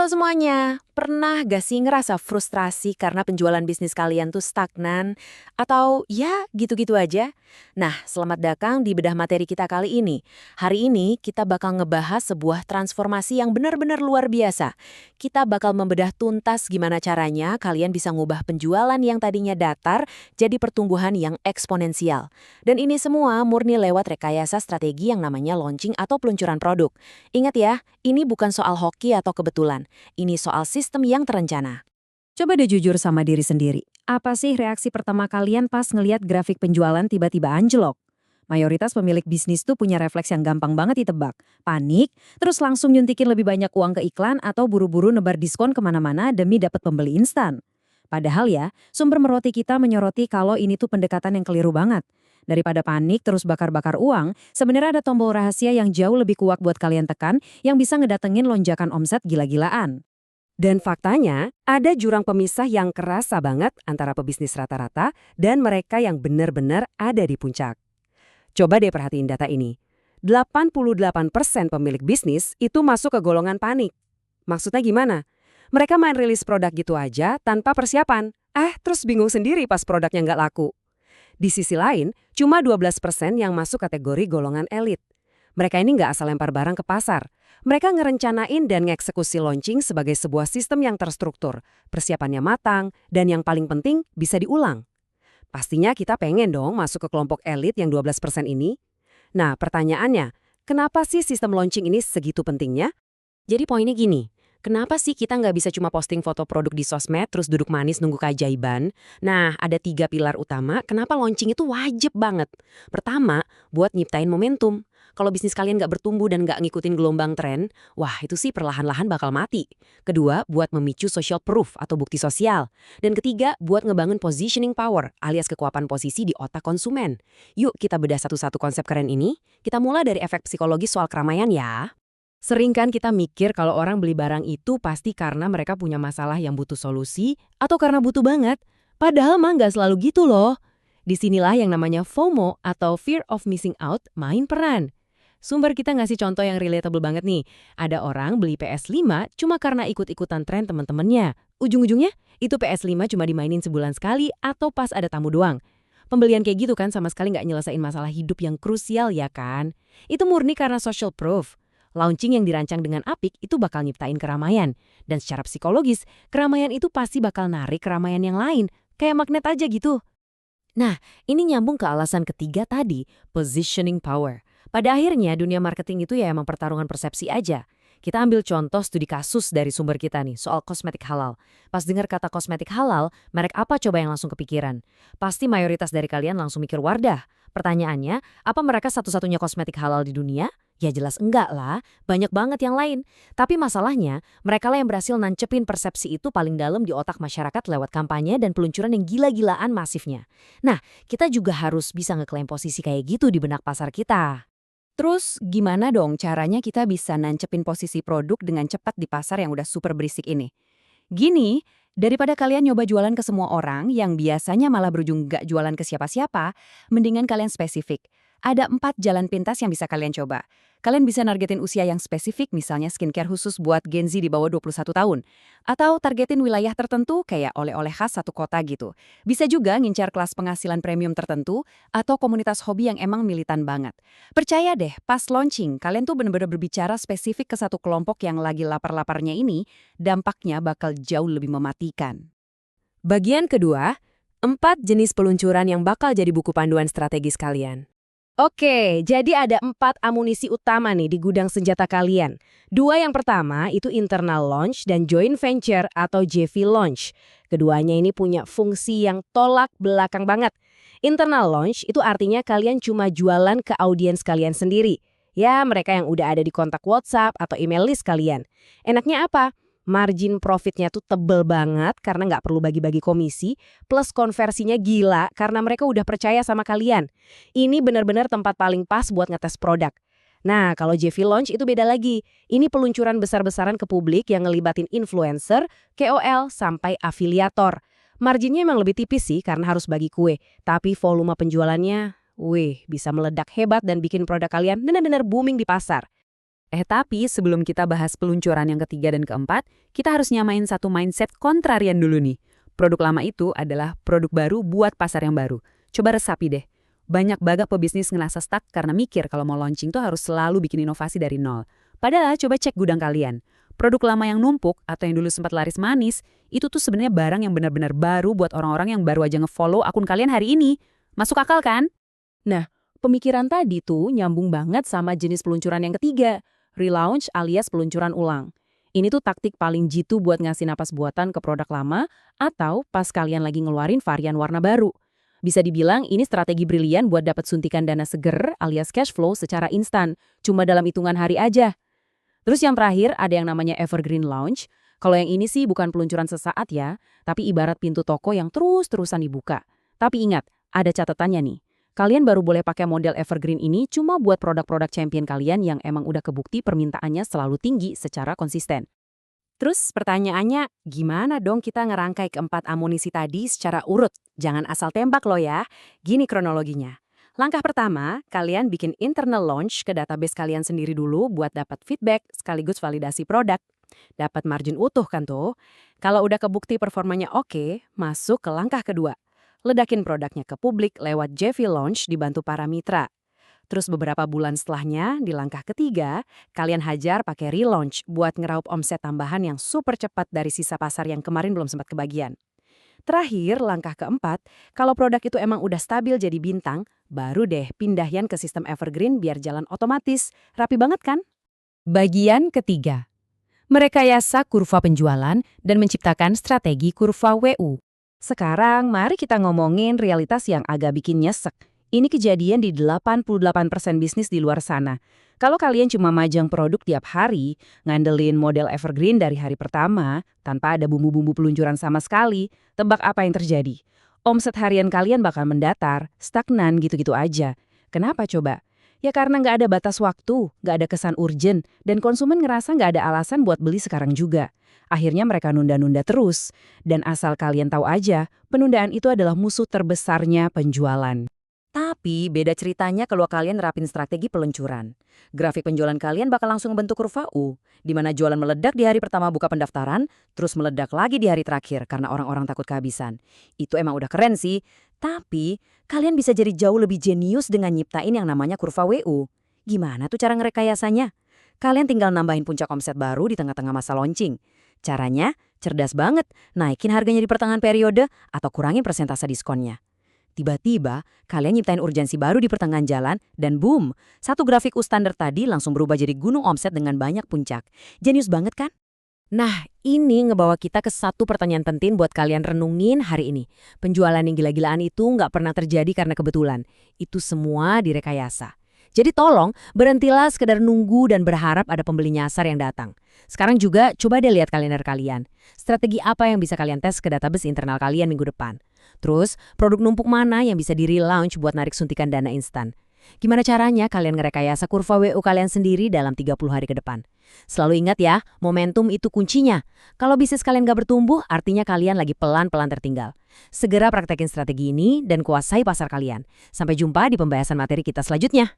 Halo semuanya, pernah gak sih ngerasa frustrasi karena penjualan bisnis kalian tuh stagnan? Atau ya gitu-gitu aja? Nah, selamat datang di bedah materi kita kali ini. Hari ini kita bakal ngebahas sebuah transformasi yang benar-benar luar biasa. Kita bakal membedah tuntas gimana caranya kalian bisa ngubah penjualan yang tadinya datar jadi pertumbuhan yang eksponensial. Dan ini semua murni lewat rekayasa strategi yang namanya launching atau peluncuran produk. Ingat ya, ini bukan soal hoki atau kebetulan. Ini soal sistem yang terencana. Coba deh jujur sama diri sendiri. Apa sih reaksi pertama kalian pas ngeliat grafik penjualan tiba-tiba anjlok? Mayoritas pemilik bisnis tuh punya refleks yang gampang banget ditebak. Panik, terus langsung nyuntikin lebih banyak uang ke iklan atau buru-buru nebar diskon kemana-mana demi dapat pembeli instan. Padahal ya, sumber meroti kita menyoroti kalau ini tuh pendekatan yang keliru banget. Daripada panik terus bakar-bakar uang, sebenarnya ada tombol rahasia yang jauh lebih kuat buat kalian tekan yang bisa ngedatengin lonjakan omset gila-gilaan. Dan faktanya, ada jurang pemisah yang kerasa banget antara pebisnis rata-rata dan mereka yang benar-benar ada di puncak. Coba deh perhatiin data ini. 88% pemilik bisnis itu masuk ke golongan panik. Maksudnya gimana? Mereka main rilis produk gitu aja tanpa persiapan. Terus bingung sendiri pas produknya nggak laku. Di sisi lain, cuma 12% yang masuk kategori golongan elit. Mereka ini nggak asal lempar barang ke pasar. Mereka ngerencanain dan ngeksekusi launching sebagai sebuah sistem yang terstruktur, persiapannya matang, dan yang paling penting bisa diulang. Pastinya kita pengen dong masuk ke kelompok elit yang 12% ini. Nah, pertanyaannya, kenapa sih sistem launching ini segitu pentingnya? Jadi poinnya gini, kenapa sih kita nggak bisa cuma posting foto produk di sosmed terus duduk manis nunggu keajaiban? Nah, ada 3 pilar utama kenapa launching itu wajib banget. Pertama, buat nyiptain momentum. Kalau bisnis kalian nggak bertumbuh dan nggak ngikutin gelombang tren, wah itu sih perlahan-lahan bakal mati. Kedua, buat memicu social proof atau bukti sosial. Dan ketiga, buat ngebangun positioning power alias kekuatan posisi di otak konsumen. Yuk kita bedah satu-satu konsep keren ini. Kita mulai dari efek psikologis soal keramaian ya. Sering kan kita mikir kalau orang beli barang itu pasti karena mereka punya masalah yang butuh solusi atau karena butuh banget. Padahal mah nggak selalu gitu loh. Disinilah yang namanya FOMO atau Fear of Missing Out main peran. Sumber kita ngasih contoh yang relatable banget nih. Ada orang beli PS5 cuma karena ikut-ikutan tren teman-temannya. Ujung-ujungnya itu PS5 cuma dimainin sebulan sekali atau pas ada tamu doang. Pembelian kayak gitu kan sama sekali nggak nyelesain masalah hidup yang krusial ya kan? Itu murni karena social proof. Launching yang dirancang dengan apik itu bakal nyiptain keramaian. Dan secara psikologis, keramaian itu pasti bakal narik keramaian yang lain. Kayak magnet aja gitu. Nah, ini nyambung ke alasan ketiga tadi, positioning power. Pada akhirnya, dunia marketing itu ya emang pertarungan persepsi aja. Kita ambil contoh studi kasus dari sumber kita nih, soal kosmetik halal. Pas dengar kata kosmetik halal, merek apa coba yang langsung kepikiran? Pasti mayoritas dari kalian langsung mikir Wardah. Pertanyaannya, apa mereka satu-satunya kosmetik halal di dunia? Ya jelas enggak lah, banyak banget yang lain. Tapi masalahnya, mereka lah yang berhasil nancepin persepsi itu paling dalam di otak masyarakat lewat kampanye dan peluncuran yang gila-gilaan masifnya. Nah, kita juga harus bisa ngeklaim posisi kayak gitu di benak pasar kita. Terus gimana dong caranya kita bisa nancepin posisi produk dengan cepat di pasar yang udah super berisik ini? Gini, daripada kalian nyoba jualan ke semua orang yang biasanya malah berujung gak jualan ke siapa-siapa, mendingan kalian spesifik. Ada 4 jalan pintas yang bisa kalian coba. Kalian bisa nargetin usia yang spesifik, misalnya skincare khusus buat Gen Z di bawah 21 tahun. Atau targetin wilayah tertentu kayak oleh-oleh khas satu kota gitu. Bisa juga ngincar kelas penghasilan premium tertentu atau komunitas hobi yang emang militan banget. Percaya deh, pas launching, kalian tuh bener-bener berbicara spesifik ke satu kelompok yang lagi lapar-laparnya ini, dampaknya bakal jauh lebih mematikan. Bagian kedua, 4 jenis peluncuran yang bakal jadi buku panduan strategis kalian. Oke, jadi ada 4 amunisi utama nih di gudang senjata kalian. 2 yang pertama itu internal launch dan joint venture atau JV launch. Keduanya ini punya fungsi yang tolak belakang banget. Internal launch itu artinya kalian cuma jualan ke audiens kalian sendiri. Ya, mereka yang udah ada di kontak WhatsApp atau email list kalian. Enaknya apa? Margin profitnya tuh tebel banget karena nggak perlu bagi-bagi komisi, plus konversinya gila karena mereka udah percaya sama kalian. Ini benar-benar tempat paling pas buat ngetes produk. Nah, kalau JV Launch itu beda lagi. Ini peluncuran besar-besaran ke publik yang ngelibatin influencer, KOL, sampai afiliator. Marginnya emang lebih tipis sih karena harus bagi kue, tapi volume penjualannya, bisa meledak hebat dan bikin produk kalian benar-benar booming di pasar. Tapi sebelum kita bahas peluncuran yang ketiga dan keempat, kita harus nyamain satu mindset kontrarian dulu nih. Produk lama itu adalah produk baru buat pasar yang baru. Coba resapi deh. Banyak banget pebisnis ngerasa stuck karena mikir kalau mau launching tuh harus selalu bikin inovasi dari nol. Padahal coba cek gudang kalian. Produk lama yang numpuk atau yang dulu sempat laris manis, itu tuh sebenarnya barang yang benar-benar baru buat orang-orang yang baru aja nge-follow akun kalian hari ini. Masuk akal kan? Nah, pemikiran tadi tuh nyambung banget sama jenis peluncuran yang ketiga, relaunch alias peluncuran ulang. Ini tuh taktik paling jitu buat ngasih napas buatan ke produk lama atau pas kalian lagi ngeluarin varian warna baru. Bisa dibilang ini strategi brilian buat dapat suntikan dana seger alias cash flow secara instan, cuma dalam hitungan hari aja. Terus yang terakhir ada yang namanya evergreen launch. Kalau yang ini sih bukan peluncuran sesaat ya, tapi ibarat pintu toko yang terus-terusan dibuka. Tapi ingat, ada catatannya nih. Kalian baru boleh pakai model evergreen ini cuma buat produk-produk champion kalian yang emang udah kebukti permintaannya selalu tinggi secara konsisten. Terus pertanyaannya, gimana dong kita ngerangkai keempat amunisi tadi secara urut? Jangan asal tembak loh ya. Gini kronologinya. Langkah pertama, kalian bikin internal launch ke database kalian sendiri dulu buat dapat feedback sekaligus validasi produk. Dapat margin utuh kan tuh? Kalau udah kebukti performanya oke, masuk ke langkah kedua. Ledakin produknya ke publik lewat JV Launch dibantu para mitra. Terus beberapa bulan setelahnya, di langkah ketiga, kalian hajar pakai relaunch buat ngeraup omset tambahan yang super cepat dari sisa pasar yang kemarin belum sempat kebagian. Terakhir, langkah keempat, kalau produk itu emang udah stabil jadi bintang, baru deh pindahin ke sistem evergreen biar jalan otomatis. Rapi banget kan? Bagian ketiga, merekayasa kurva penjualan dan menciptakan strategi kurva WU. Sekarang mari kita ngomongin realitas yang agak bikin nyesek. Ini kejadian di 88% bisnis di luar sana. Kalau kalian cuma majang produk tiap hari, ngandelin model evergreen dari hari pertama, tanpa ada bumbu-bumbu peluncuran sama sekali, tebak apa yang terjadi? Omset harian kalian bakal mendatar, stagnan gitu-gitu aja. Kenapa coba? Ya karena nggak ada batas waktu, nggak ada kesan urgent, dan konsumen ngerasa nggak ada alasan buat beli sekarang juga. Akhirnya mereka nunda-nunda terus. Dan asal kalian tahu aja, penundaan itu adalah musuh terbesarnya penjualan. Tapi beda ceritanya kalau kalian nerapin strategi peluncuran. Grafik penjualan kalian bakal langsung bentuk kurva U, di mana jualan meledak di hari pertama buka pendaftaran, terus meledak lagi di hari terakhir karena orang-orang takut kehabisan. Itu emang udah keren sih, tapi kalian bisa jadi jauh lebih jenius dengan nyiptain yang namanya kurva WU. Gimana tuh cara ngerekayasanya? Kalian tinggal nambahin puncak omset baru di tengah-tengah masa launching. Caranya cerdas banget, naikin harganya di pertengahan periode atau kurangin persentase diskonnya. Tiba-tiba, kalian nyiptain urgensi baru di pertengahan jalan, dan boom, satu grafik U standar tadi langsung berubah jadi gunung omset dengan banyak puncak. Jenius banget kan? Nah, ini ngebawa kita ke satu pertanyaan penting buat kalian renungin hari ini. Penjualan yang gila-gilaan itu nggak pernah terjadi karena kebetulan. Itu semua direkayasa. Jadi tolong, berhentilah sekedar nunggu dan berharap ada pembeli nyasar yang datang. Sekarang juga coba deh lihat kalender kalian. Strategi apa yang bisa kalian tes ke database internal kalian minggu depan? Terus, produk numpuk mana yang bisa di-relaunch buat narik suntikan dana instan? Gimana caranya kalian ngerekayasa kurva WU kalian sendiri dalam 30 hari ke depan? Selalu ingat ya, momentum itu kuncinya. Kalau bisnis kalian gak bertumbuh, artinya kalian lagi pelan-pelan tertinggal. Segera praktekin strategi ini dan kuasai pasar kalian. Sampai jumpa di pembahasan materi kita selanjutnya.